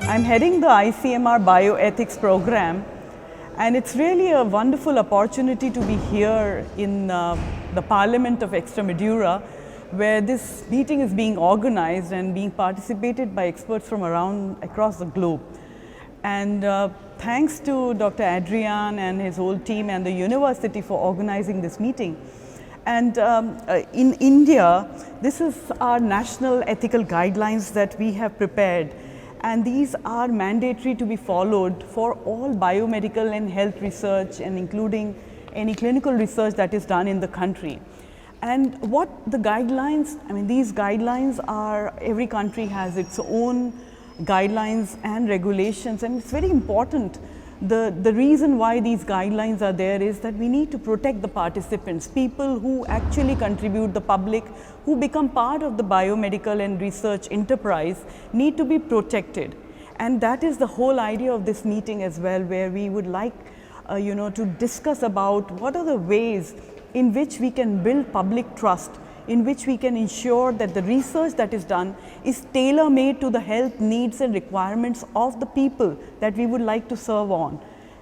I'm heading the ICMR Bioethics program, and it's really a wonderful opportunity to be here in the Parliament of Extremadura, where this meeting is being organized and being participated by experts from across the globe. And thanks to Dr. Adrian and his whole team and the university for organizing this meeting. And in India, this is our national ethical guidelines that we have prepared. And these are mandatory to be followed for all biomedical and health research, and including any clinical research that is done in the country. And what the guidelines, these guidelines are, every country has its own guidelines and regulations, and it's very important. The reason why these guidelines are there is that we need to protect the participants, people who actually contribute, the public who become part of the biomedical and research enterprise need to be protected. And that is the whole idea of this meeting as well, where we would like to discuss about what are the ways in which we can build public trust, in which we can ensure that the research that is done is tailor-made to the health needs and requirements of the people that we would like to serve on.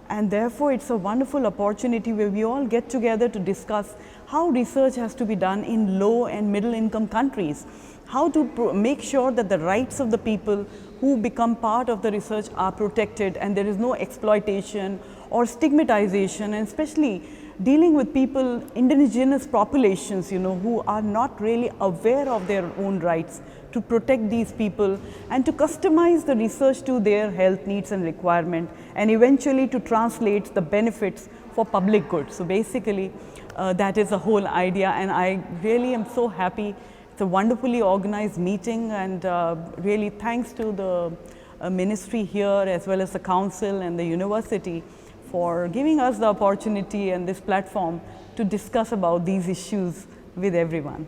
And therefore, it's a wonderful opportunity where we all get together to discuss how research has to be done in low and middle income countries, how to make sure that the rights of the people who become part of the research are protected and there is no exploitation or stigmatization, and especially dealing with people, indigenous populations, who are not really aware of their own rights, to protect these people and to customize the research to their health needs and requirement, and eventually to translate the benefits for public good. So basically, that is the whole idea, and I really am so happy. It's a wonderfully organized meeting, and really thanks to the ministry here as well as the council and the university for giving us the opportunity and this platform to discuss about these issues with everyone.